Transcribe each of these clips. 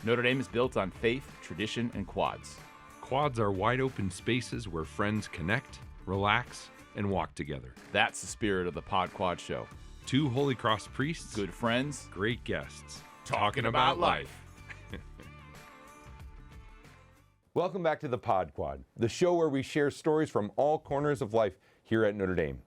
Notre Dame is built on faith, tradition, and quads. Quads are wide open spaces where friends connect, relax, and walk together. That's the spirit of the Pod Quad Show. 2 Holy Cross priests, Good friends, great guests, talking about life. Welcome back to the Pod Quad, the show where we share stories from all corners of life here at Notre Dame.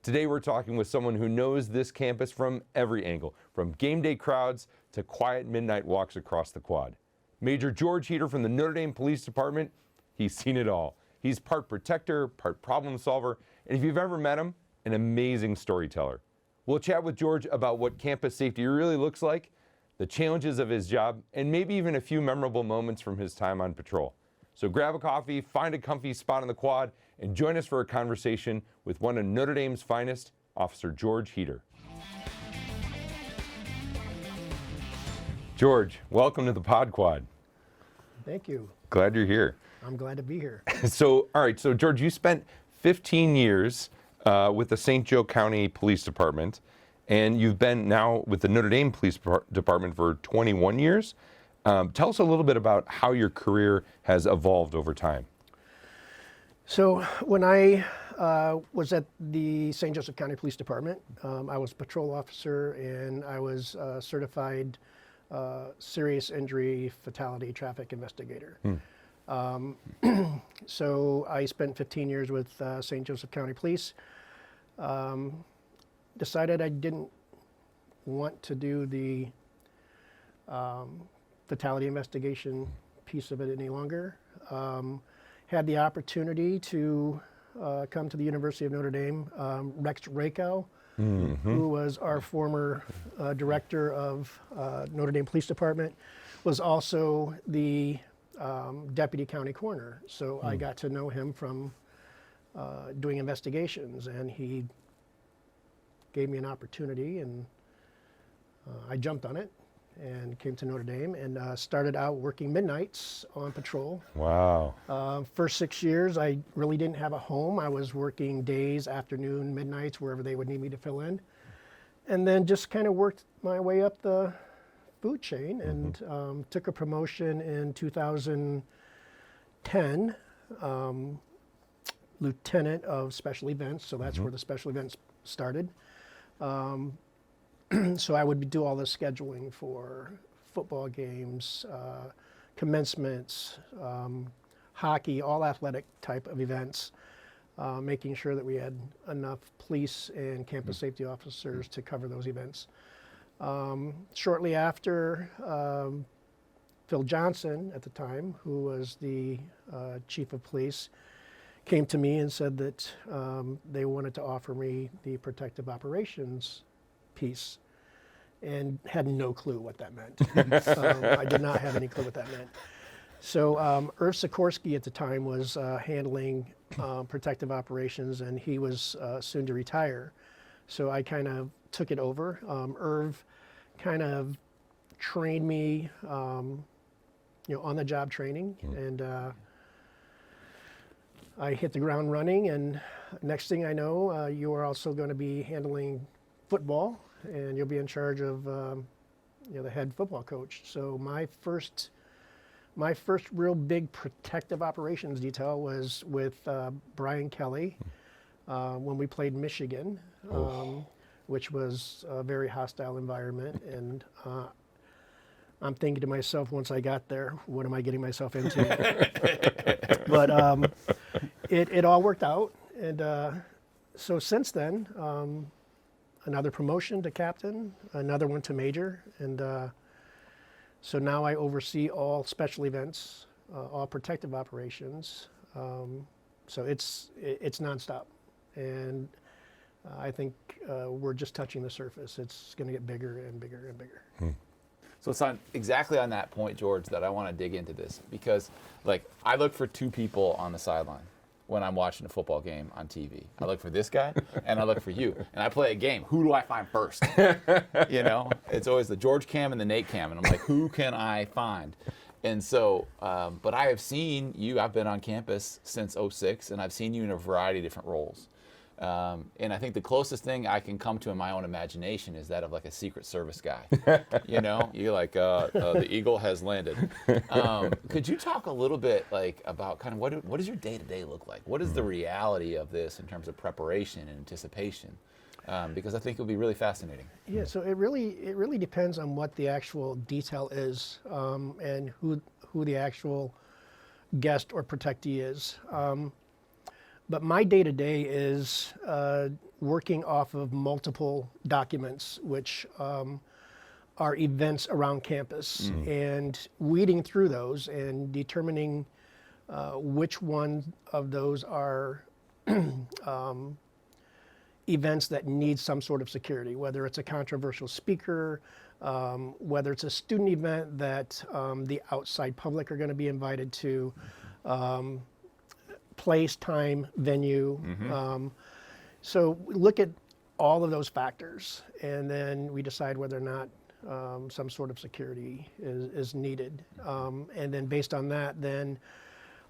Today we're talking with someone who knows this campus from every angle, from game day crowds to quiet midnight walks across the quad. Major George Heeter from the Notre Dame Police Department, he's seen it all. He's part protector, part problem solver, and if you've ever met him, an amazing storyteller. We'll chat with George about what campus safety really looks like, the challenges of his job, and maybe even a few memorable moments from his time on patrol. So grab a coffee, find a comfy spot on the quad, and join us for a conversation with one of Notre Dame's finest, Officer George Heeter. George, welcome to the Pod Quad. Thank you. Glad you're here. I'm glad to be here. So, all right, so George, you spent 15 years with the St. Joe County Police Department, and you've been now with the Notre Dame Police Department for 21 years. Tell us a little bit about how your career has evolved over time. So when I was at the St. Joseph County Police Department, I was a patrol officer and I was certified serious injury fatality traffic investigator. So I spent 15 years with St. Joseph County Police. Decided I didn't want to do the fatality investigation piece of it any longer. Had the opportunity to come to the University of Notre Dame. Rex Rakow, who was our former director of Notre Dame Police Department, was also the deputy county coroner. So I got to know him from doing investigations, and he gave me an opportunity, and I jumped on it and came to Notre Dame and started out working midnights on patrol. Wow. First 6 years, I really didn't have a home. I was working days, afternoon, midnights, wherever they would need me to fill in. And then just kind of worked my way up the food chain and took a promotion in 2010, lieutenant of special events. So that's where the special events started. So I would do all the scheduling for football games, commencements, hockey, all athletic type of events, making sure that we had enough police and campus safety officers to cover those events. Shortly after, Phil Johnson at the time, who was the chief of police, came to me and said that they wanted to offer me the protective operations piece, and had no clue what that meant. I did not have any clue what that meant. So Irv Sikorsky at the time was handling protective operations, and he was soon to retire. So I kind of took it over. Irv kind of trained me, on the job training, and I hit the ground running. And next thing I know, you are also going to be handling football, and you'll be in charge of the head football coach. So my first real big protective operations detail was with Brian Kelly when we played Michigan, which was a very hostile environment. And I'm thinking to myself, once I got there, what am I getting myself into? But it all worked out. And so since then, another promotion to captain, another one to major, and so now I oversee all special events, all protective operations. So it's nonstop, and I think we're just touching the surface. It's going to get bigger and bigger and bigger. So it's exactly on that point, George, that I want to dig into this, because I look for two people on the sideline when I'm watching a football game on TV. I look for this guy and I look for you. And I play a game. Who do I find first? It's always the George Cam and the Nate Cam. And I'm like, who can I find? And so, but I have seen you, I've been on campus since '06, and I've seen you in a variety of different roles. And I think the closest thing I can come to in my own imagination is that of like a Secret Service guy. You know, you're like, the Eagle has landed. Could you talk a little bit like about kind of what does your day-to-day look like? What is the reality of this in terms of preparation and anticipation? Because I think it'll be really fascinating. Yeah, so it really depends on what the actual detail is, and who the actual guest or protectee is. But my day-to-day is working off of multiple documents, which are events around campus, and weeding through those and determining which one of those are events that need some sort of security, whether it's a controversial speaker, whether it's a student event that the outside public are going to be invited to, place, time, venue. So we look at all of those factors, and then we decide whether or not some sort of security is needed. And then based on that, then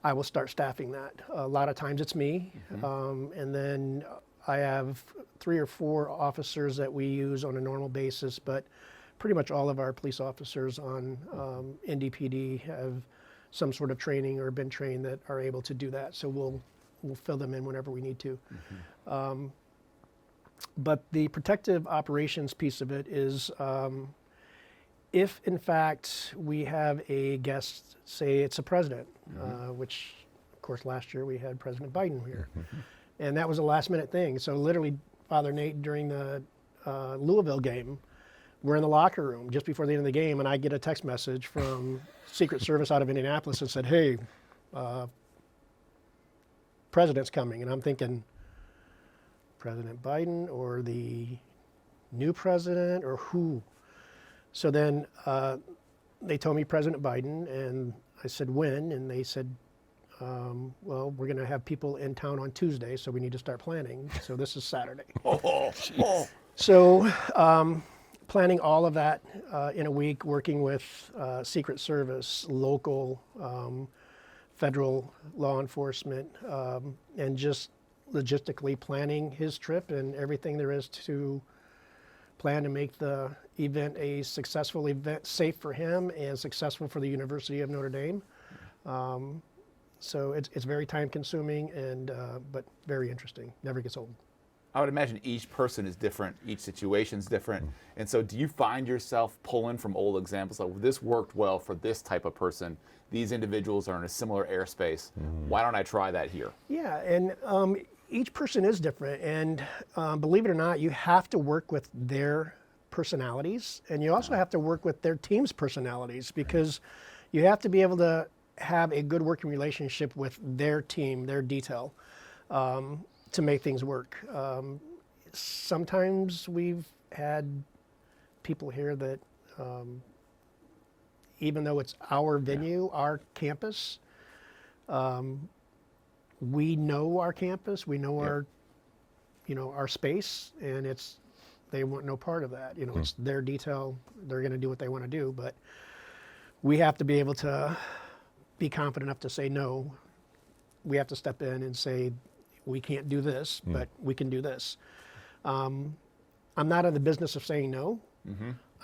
I will start staffing that. A lot of times it's me, and then I have 3 or 4 officers that we use on a normal basis, but pretty much all of our police officers on NDPD have some sort of training or been trained that are able to do that. So we'll fill them in whenever we need to. But the protective operations piece of it is if in fact we have a guest, say it's a president, which of course last year we had President Biden here. And that was a last minute thing. So literally Father Nate during the Louisville game, we're in the locker room just before the end of the game, and I get a text message from Secret Service out of Indianapolis that said, hey, president's coming. And I'm thinking, President Biden or the new president or who? So then they told me President Biden, and I said, when? And they said, well, we're going to have people in town on Tuesday, so we need to start planning. So this is Saturday. So planning all of that in a week, working with Secret Service, local, federal law enforcement, and just logistically planning his trip and everything there is to plan to make the event a successful event, safe for him and successful for the University of Notre Dame. So it's very time consuming and but very interesting. Never gets old. I would imagine each person is different, each situation's different. And so do you find yourself pulling from old examples like, this worked well for this type of person, these individuals are in a similar airspace, why don't I try that here? Yeah, and each person is different, and believe it or not, you have to work with their personalities, and you also have to work with their team's personalities, because you have to be able to have a good working relationship with their team, their detail, to make things work. Sometimes we've had people here that, even though it's our venue, our campus, we know our campus, we know our, our space, and they want no part of that. It's their detail, they're going to do what they want to do, but we have to be able to be confident enough to say no. We have to step in and say, we can't do this, but we can do this. I'm not in the business of saying no.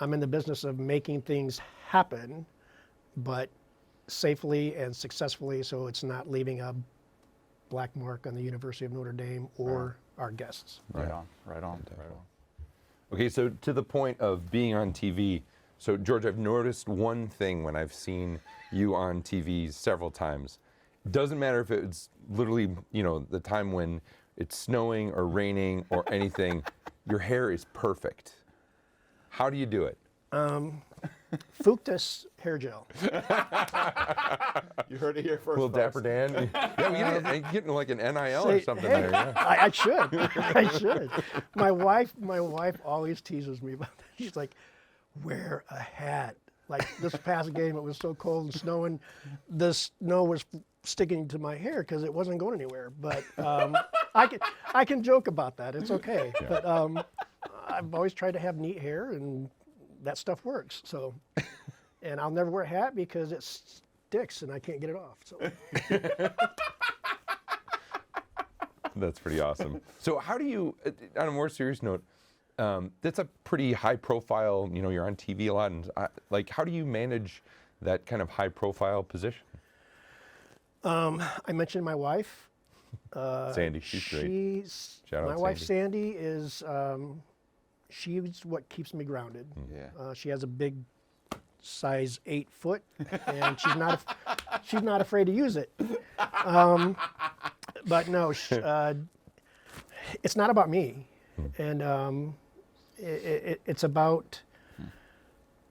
I'm in the business of making things happen, but safely and successfully, so it's not leaving a black mark on the University of Notre Dame or our guests. Right on. Okay, so to the point of being on TV, so George, I've noticed one thing when I've seen you on TV several times. It doesn't matter if it's literally, the time when it's snowing or raining or anything, your hair is perfect. How do you do it? Fuctus hair gel. You heard it here first. Little Dapper Dan. Yeah, we getting like an NIL or something there. Yeah. I should. I should. My wife always teases me about that. She's like, wear a hat. Like this past game, it was so cold and snowing, the snow was sticking to my hair because it wasn't going anywhere. But I can joke about that. It's okay. Yeah. But I've always tried to have neat hair, and that stuff works. So, and I'll never wear a hat because it sticks and I can't get it off. So. That's pretty awesome. So how do you, on a more serious note, that's a pretty high profile, you're on TV a lot, and like, how do you manage that kind of high profile position? I mentioned my wife. Sandy, she's great. Shout out My wife Sandy. Sandy is, she's what keeps me grounded. Yeah. She has a big size 8 foot, and she's not afraid to use it. But no, it's not about me, and it's about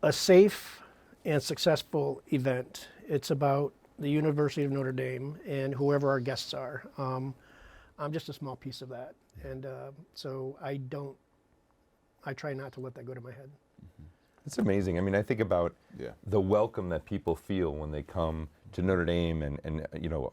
a safe and successful event. It's about the University of Notre Dame and whoever our guests are. I'm just a small piece of that, and so I try not to let that go to my head. It's amazing. I mean, I think about the welcome that people feel when they come to Notre Dame, and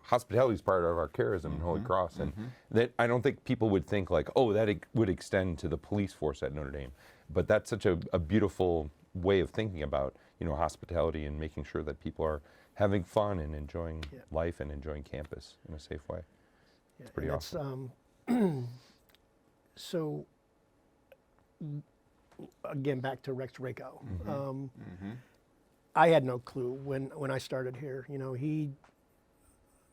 hospitality is part of our charism in Holy Cross, and that I don't think people would think like, oh, that would extend to the police force at Notre Dame, but that's such a beautiful way of thinking about hospitality and making sure that people are having fun and enjoying life and enjoying campus in a safe way. It's pretty awesome. So again, back to Rex Rako. I had no clue when I started here. He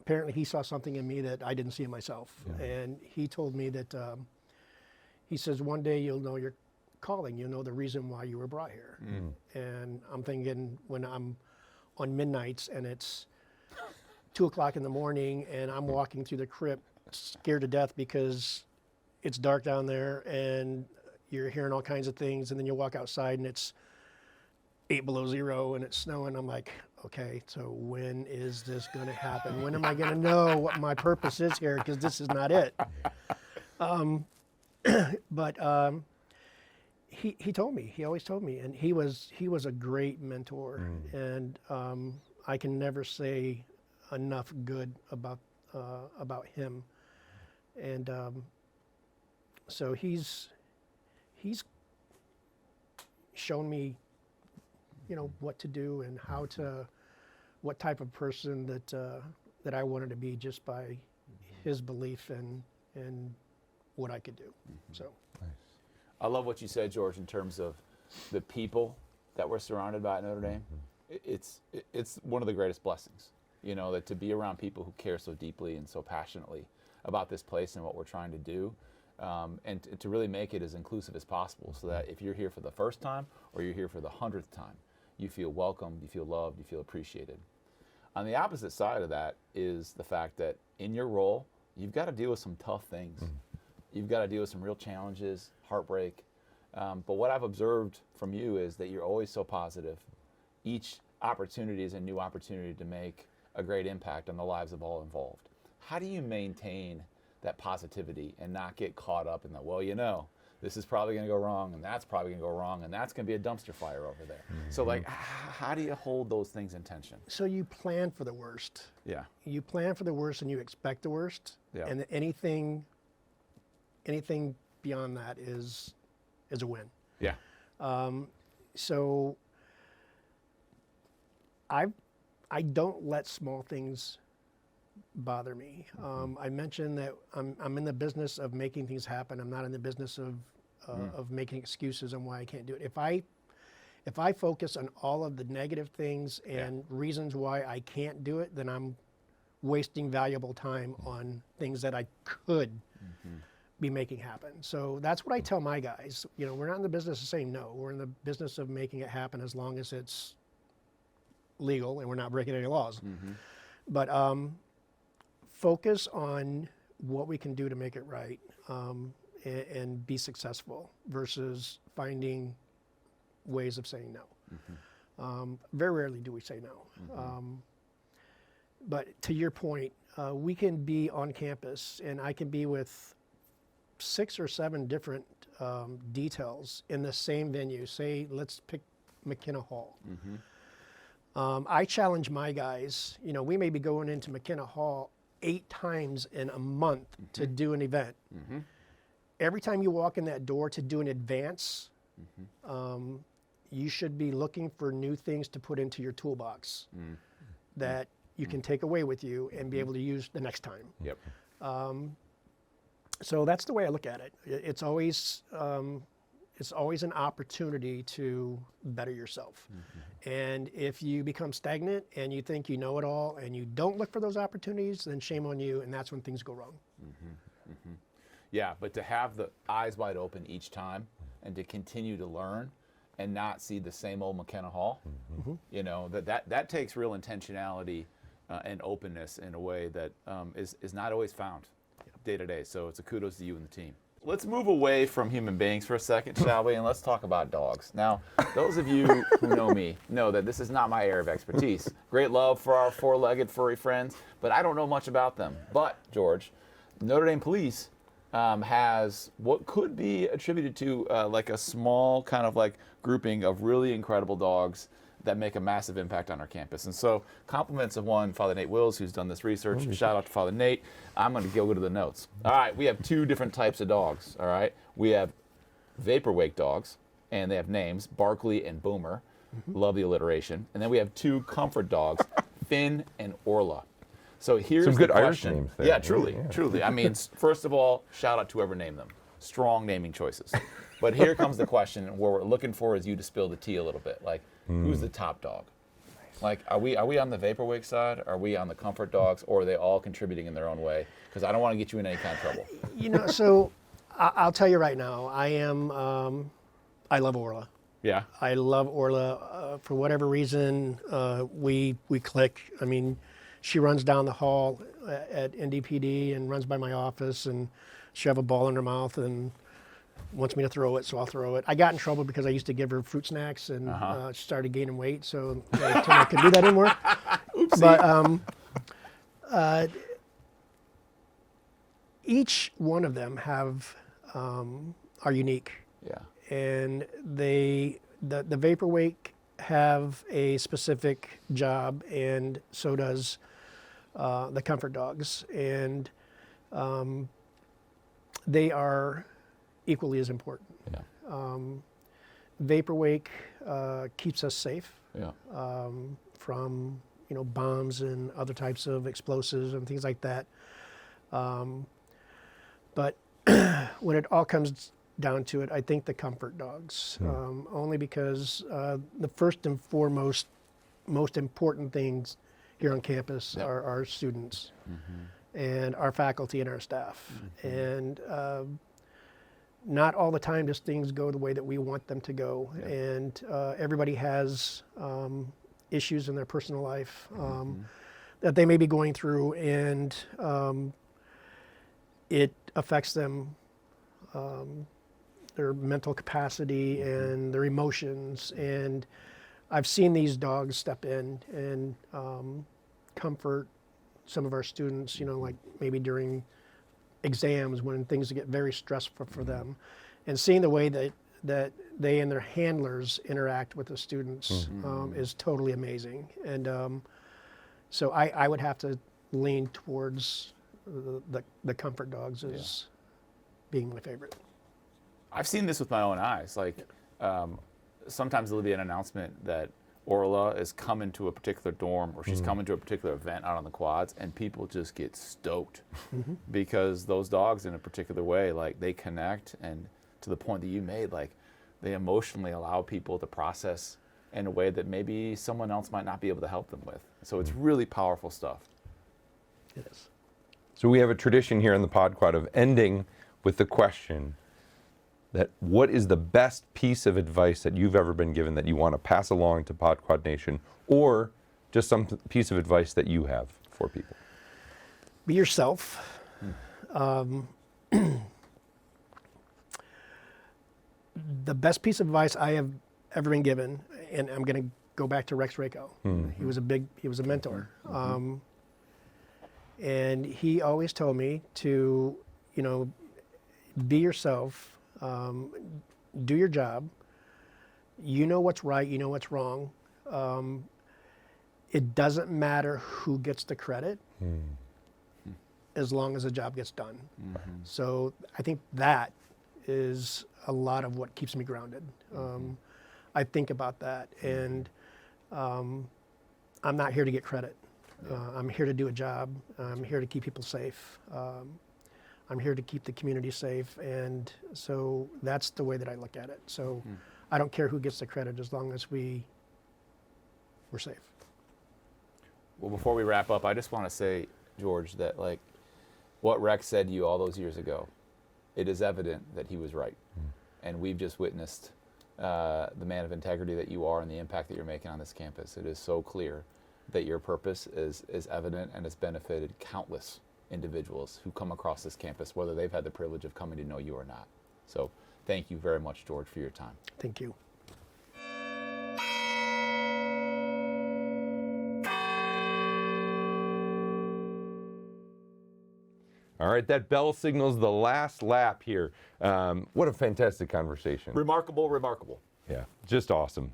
apparently saw something in me that I didn't see in myself, and he told me that he says one day you'll know your calling, you'll know the reason why you were brought here. And I'm thinking when I'm on midnights and it's 2 o'clock in the morning and I'm walking through the crypt scared to death because it's dark down there and you're hearing all kinds of things, and then you walk outside and it's 8 below zero and it's snowing. I'm like, okay, so when is this going to happen? When am I going to know what my purpose is here? Because this is not it. But he told me. He always told me, and he was a great mentor. And I can never say enough good about him. And so he's shown me, what to do and what type of person that I wanted to be just by his belief and what I could do. So, I love what you said, George, in terms of the people that we're surrounded by at Notre Dame. It's one of the greatest blessings, that to be around people who care so deeply and so passionately about this place and what we're trying to do. And to really make it as inclusive as possible, so that if you're here for the first time or you're here for the 100th time, you feel welcomed, you feel loved, you feel appreciated. On the opposite side of that is the fact that in your role, you've got to deal with some tough things. You've got to deal with some real challenges, heartbreak. But what I've observed from you is that you're always so positive. Each opportunity is a new opportunity to make a great impact on the lives of all involved. How do you maintain that positivity and not get caught up in the, this is probably going to go wrong, and that's probably going to go wrong, and that's going to be a dumpster fire over there. So like, how do you hold those things in tension? So you plan for the worst. Yeah. You plan for the worst and you expect the worst. Yeah. And anything beyond that is a win. Yeah. So I don't let small things bother me. I mentioned that I'm in the business of making things happen. I'm not in the business of making excuses on why I can't do it. If I focus on all of the negative things and reasons why I can't do it, then I'm wasting valuable time on things that I could be making happen. So that's what I tell my guys. We're not in the business of saying no. We're in the business of making it happen as long as it's legal and we're not breaking any laws. But focus on what we can do to make it right and be successful versus finding ways of saying no. Very rarely do we say no. But to your point, we can be on campus and I can be with 6 or 7 different details in the same venue. Say, let's pick McKenna Hall. I challenge my guys, we may be going into McKenna Hall 8 times in a month to do an event. Every time you walk in that door to do an advance, you should be looking for new things to put into your toolbox that you can take away with you and be able to use the next time. Yep. So that's the way I look at it. It's always an opportunity to better yourself. And if you become stagnant and you think you know it all and you don't look for those opportunities, then shame on you, and that's when things go wrong. Yeah, but to have the eyes wide open each time and to continue to learn and not see the same old McKenna Hall, you know, that takes real intentionality and openness in a way that is not always found day to day. So it's a kudos to you and the team. Let's move away from human beings for a second, shall we? And let's talk about dogs. Now, those of you who know me know that this is not my area of expertise. Great love for our four-legged furry friends, but I don't know much about them. But, George, Notre Dame Police has what could be attributed to like a small kind of like grouping of really incredible dogs that make a massive impact on our campus. And so compliments of one, Father Nate Wills, who's done this research. Shout out to Father Nate. I'm going to go to the notes. All right, we have two different types of dogs, all right? We have vapor wake dogs, and they have names, Barkley and Boomer. Love the alliteration. And then we have two comfort dogs, Finn and Orla. So here's Some the good Irish question. names there. Yeah, truly. I mean, first of all, shout out to whoever named them. Strong naming choices. But here comes the question, and what we're looking for is you to spill the tea a little bit. Like, who's the top dog? Like, are we on the Vaporwake side? Are we on the comfort dogs? Or are they all contributing in their own way? Because I don't want to get you in any kind of trouble. You know, so I'll tell you right now, I love Orla. Yeah. I love Orla. For whatever reason, we click. I mean, she runs down the hall at NDPD and runs by my office, and she'll have a ball in her mouth and wants me to throw it, so I'll throw it. I got in trouble because I used to give her fruit snacks, and she started gaining weight, so I told her I couldn't do that anymore. Oopsie. But each one of them are unique. Yeah. And the Vaporwake have a specific job, and so does the comfort dogs, and they are equally as important. Yeah. Vaporwake keeps us safe Yeah. from bombs and other types of explosives and things like that. But when it all comes down to it, I think the comfort dogs, only because the first and foremost, most important things here on campus are our students and our faculty and our staff. And not all the time does things go the way that we want them to go. And everybody has issues in their personal life that they may be going through, and it affects them, their mental capacity and their emotions. And I've seen these dogs step in and comfort some of our students, like maybe during exams when things get very stressful for them, and seeing the way that they and their handlers interact with the students is totally amazing. And so I would have to lean towards the comfort dogs as being my favorite. I've seen this with my own eyes. Like, sometimes there'll be an announcement that Orla is coming to a particular dorm, or she's coming to a particular event out on the quads, and people just get stoked because those dogs, in a particular way, like, they connect, and to the point that you made, like, they emotionally allow people to process in a way that maybe someone else might not be able to help them with. So it's really powerful stuff. It is. So we have a tradition here in the Podquad of ending with the question that what is the best piece of advice that you've ever been given that you want to pass along to Podquad Nation, or just some piece of advice that you have for people? Be yourself. The best piece of advice I have ever been given, and I'm going to go back to Rex Rako. He was a mentor. And he always told me to, be yourself, do your job. You know what's right, you know what's wrong. It doesn't matter who gets the credit as long as the job gets done. So I think that is a lot of what keeps me grounded. I think about that, and I'm not here to get credit. I'm here to do a job. I'm here to keep people safe. I'm here to keep the community safe, and so that's the way that I look at it. So I don't care who gets the credit as long as we're safe. Well, before we wrap up, I just want to say, George, that like what Rex said to you all those years ago, it is evident that he was right. And we've just witnessed the man of integrity that you are and the impact that you're making on this campus. It is so clear that your purpose is evident and has benefited countless individuals who come across this campus, whether they've had the privilege of coming to know you or not. So thank you very much, George, for your time. Thank you. All right, that bell signals the last lap here. What a fantastic conversation. Remarkable, remarkable. Yeah, just awesome.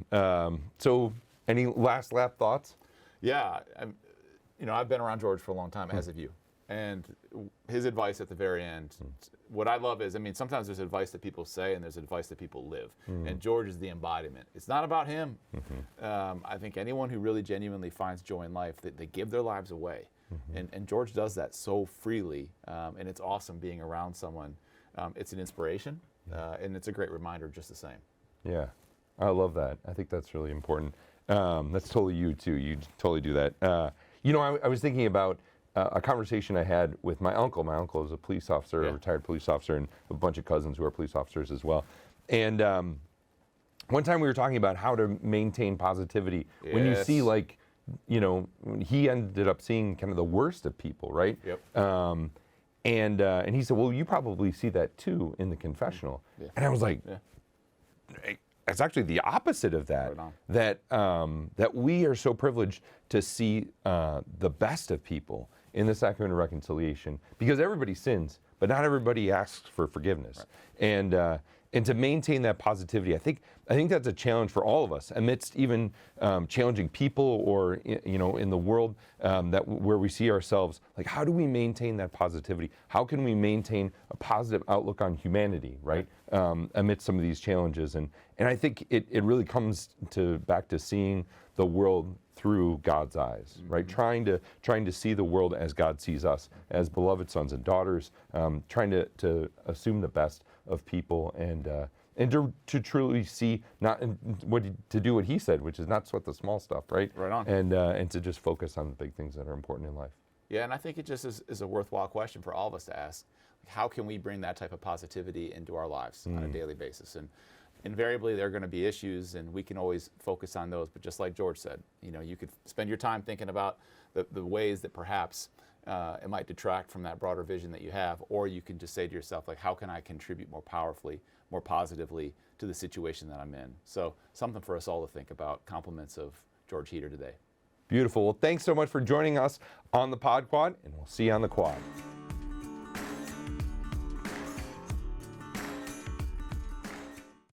So any last lap thoughts? Yeah, I've been around George for a long time, as have you. And his advice at the very end, what I love is, sometimes there's advice that people say and there's advice that people live. And George is the embodiment. It's not about him. I think anyone who really genuinely finds joy in life, they give their lives away. And George does that so freely. And it's awesome being around someone. It's an inspiration, and it's a great reminder just the same. Yeah, I love that. I think that's really important. That's totally you too. You totally do that. I was thinking about a conversation I had with my uncle. My uncle is a police officer, a retired police officer, and a bunch of cousins who are police officers as well. And one time we were talking about how to maintain positivity when you see he ended up seeing kind of the worst of people, right? Yep. And he said, well, you probably see that too in the confessional. Yeah. And I was like, it's actually the opposite of that. Right on. That we are so privileged to see the best of people in the sacrament of reconciliation, because everybody sins, but not everybody asks for forgiveness. Right. And to maintain that positivity, I think that's a challenge for all of us amidst even challenging people or in the world where we see ourselves. Like, how do we maintain that positivity? How can we maintain a positive outlook on humanity, right? Amidst some of these challenges, and I think it really comes back to seeing the world through God's eyes, right? Trying to see the world as God sees us, as beloved sons and daughters, trying to assume the best of people and to truly see to do what he said, which is not sweat the small stuff, right? Right on. And to just focus on the big things that are important in life. Yeah, and I think it just is a worthwhile question for all of us to ask. How can we bring that type of positivity into our lives on a daily basis? And invariably, there are going to be issues, and we can always focus on those. But just like George said, you could spend your time thinking about the ways that perhaps it might detract from that broader vision that you have, or you can just say to yourself, like, how can I contribute more powerfully, more positively to the situation that I'm in? So something for us all to think about. Compliments of George Heeter today. Beautiful. Well, thanks so much for joining us on the Pod Quad, and we'll see you on the quad.